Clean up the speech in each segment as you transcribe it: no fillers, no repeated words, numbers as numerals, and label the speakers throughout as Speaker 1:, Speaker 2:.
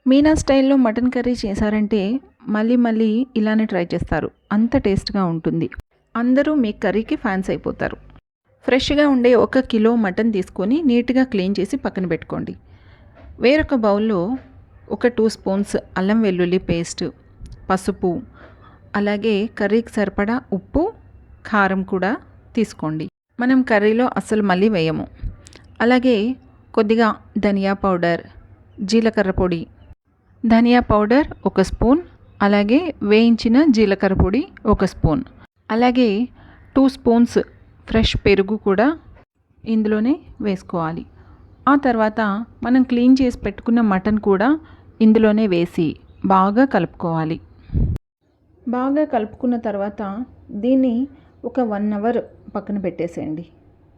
Speaker 1: మీనా స్టైల్లో mutton curry చేశారంటే మళ్ళీ మళ్ళీ ఇలానే ట్రై చేస్తారు. అంత టేస్ట్గా ఉంటుంది. అందరూ మీ కర్రీకి ఫ్యాన్స్ అయిపోతారు. ఫ్రెష్గా ఉండే 1 కిలో మటన్ తీసుకొని నీట్గా క్లీన్ చేసి పక్కన పెట్టుకోండి. వేరొక బౌల్లో ఒక 2 స్పూన్స్ అల్లం వెల్లుల్లి పేస్ట్, పసుపు, అలాగే కర్రీకి సరిపడా ఉప్పు, కారం కూడా తీసుకోండి. మనం కర్రీలో అస్సలు మళ్ళీ వేయము. అలాగే కొద్దిగా ధనియా పౌడర్, జీలకర్ర పొడి, ధనియా పౌడర్ 1 స్పూన్, అలాగే వేయించిన జీలకర్ర పొడి 1 స్పూన్, అలాగే 2 స్పూన్స్ ఫ్రెష్ పెరుగు కూడా ఇందులోనే వేసుకోవాలి. ఆ తర్వాత మనం క్లీన్ చేసి పెట్టుకున్న మటన్ కూడా ఇందులోనే వేసి బాగా కలుపుకోవాలి. బాగా కలుపుకున్న తర్వాత దీన్ని ఒక 1 అవర్ పక్కన పెట్టేసేయండి.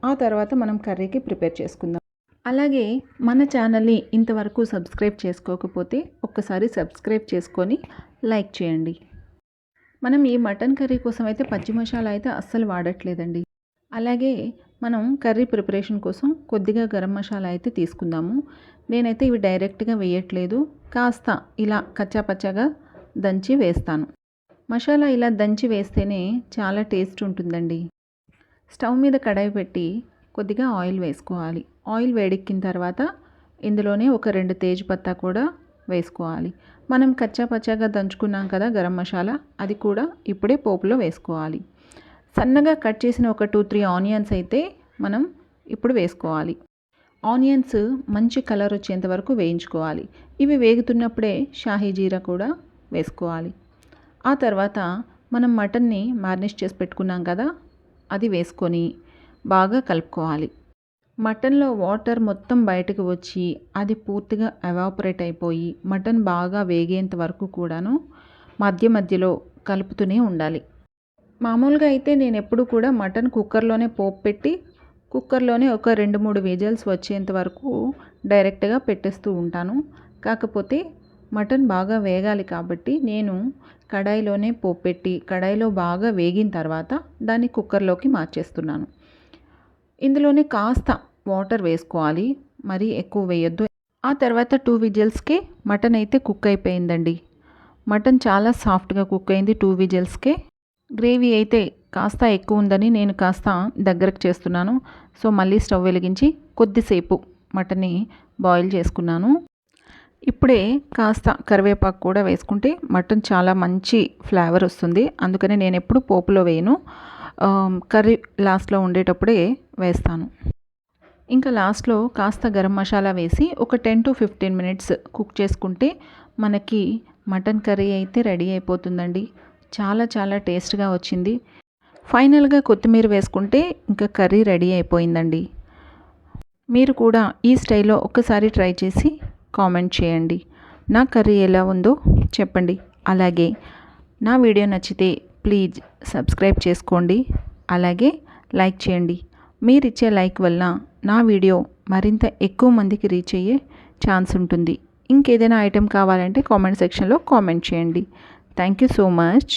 Speaker 1: ఆ తర్వాత మనం కర్రీకి ప్రిపేర్ చేసుకుందాం. అలాగే మన ఛానల్ని ఇంతవరకు సబ్స్క్రైబ్ చేసుకోకపోతే ఒక్కసారి సబ్స్క్రైబ్ చేసుకొని లైక్ చేయండి. మనం ఈ మటన్ కర్రీ కోసం అయితే పచ్చి మసాలా అయితే అస్సలు వాడట్లేదండి. అలాగే మనం కర్రీ ప్రిపరేషన్ కోసం కొద్దిగా గరం మసాలా అయితే తీసుకుందాము. నేనైతే ఇవి డైరెక్ట్గా వేయట్లేదు, కాస్త ఇలా కచ్చాపచ్చాగా దంచి వేస్తాను. మసాలా ఇలా దంచి వేస్తేనే చాలా టేస్ట్ ఉంటుందండి. స్టవ్ మీద కడాయి పెట్టి కొద్దిగా ఆయిల్ వేసుకోవాలి. ఆయిల్ వేడెక్కిన తర్వాత ఇందులోనే ఒక 2 తేజ్పత్తా కూడా వేసుకోవాలి. మనం కచ్చాపచ్చాగా దంచుకున్నాం కదా గరం మసాలా, అది కూడా ఇప్పుడే పోపులో వేసుకోవాలి. సన్నగా కట్ చేసిన ఒక 2-3 ఆనియన్స్ అయితే మనం ఇప్పుడు వేసుకోవాలి. ఆనియన్స్ మంచి కలర్ వచ్చేంత వరకు వేయించుకోవాలి. ఇవి వేగుతున్నప్పుడే షాహీ జీరా కూడా వేసుకోవాలి. ఆ తర్వాత మనం మటన్ని మ్యారినేట్ చేసి పెట్టుకున్నాం కదా, అది వేసుకొని బాగా కలుపుకోవాలి. మటన్లో వాటర్ మొత్తం బయటకు వచ్చి అది పూర్తిగా ఎవాపరేట్ అయిపోయి మటన్ బాగా వేగేంత వరకు కూడాను మధ్య మధ్యలో కలుపుతూనే ఉండాలి. మామూలుగా అయితే నేను ఎప్పుడు కూడా మటన్ కుక్కర్లోనే పోపు పెట్టి కుక్కర్లోనే ఒక 2-3 విజిల్స్ వచ్చేంత వరకు డైరెక్ట్గా పెట్టేస్తూ ఉంటాను. కాకపోతే మటన్ బాగా వేగాలి కాబట్టి నేను కడాయిలోనే పోపు పెట్టి కడాయిలో బాగా వేగిన తర్వాత దాన్ని కుక్కర్లోకి మార్చేస్తున్నాను. ఇందులోనే కాస్త వాటర్ వేసుకోవాలి, మరీ ఎక్కువ వేయొద్దు. ఆ తర్వాత 2 విజిల్స్కే మటన్ అయితే కుక్ అయిపోయిందండి. మటన్ చాలా సాఫ్ట్గా కుక్ అయింది 2 విజిల్స్కే. గ్రేవీ అయితే కాస్త ఎక్కువ ఉందని నేను కాస్త దగ్గరకు చేస్తున్నాను. సో మళ్ళీ స్టవ్ వెలిగించి కొద్దిసేపు మటన్ని బాయిల్ చేసుకున్నాను. ఇప్పుడే కాస్త కరివేపాకు కూడా వేసుకుంటే మటన్ చాలా మంచి ఫ్లేవర్ వస్తుంది. అందుకని నేను ఎప్పుడు పోపులో వేయను, కర్రీ లాస్ట్లో ఉండేటప్పుడే వేస్తాను. ఇంకా లాస్ట్లో కాస్త గరం మసాలా వేసి ఒక 10-15 మినిట్స్ కుక్ చేసుకుంటే మనకి మటన్ కర్రీ అయితే రెడీ అయిపోతుందండి. చాలా చాలా టేస్ట్గా వచ్చింది. ఫైనల్గా కొత్తిమీర వేసుకుంటే ఇంకా కర్రీ రెడీ అయిపోయిందండి. మీరు కూడా ఈ స్టైల్లో ఒక్కసారి ట్రై చేసి కామెంట్ చేయండి. నా కర్రీ ఎలా ఉందో చెప్పండి. అలాగే నా వీడియో నచ్చితే ప్లీజ్ సబ్స్క్రైబ్ చేసుకోండి, అలాగే లైక్ చేయండి. మీరిచ్చే లైక్ వల్ల నా వీడియో మరింత ఎక్కువ మందికి రీచ్ అయ్యే ఛాన్స్ ఉంటుంది. ఇంకేదైనా ఐటెం కావాలంటే కామెంట్ సెక్షన్లో కామెంట్ చేయండి. Thank you so much.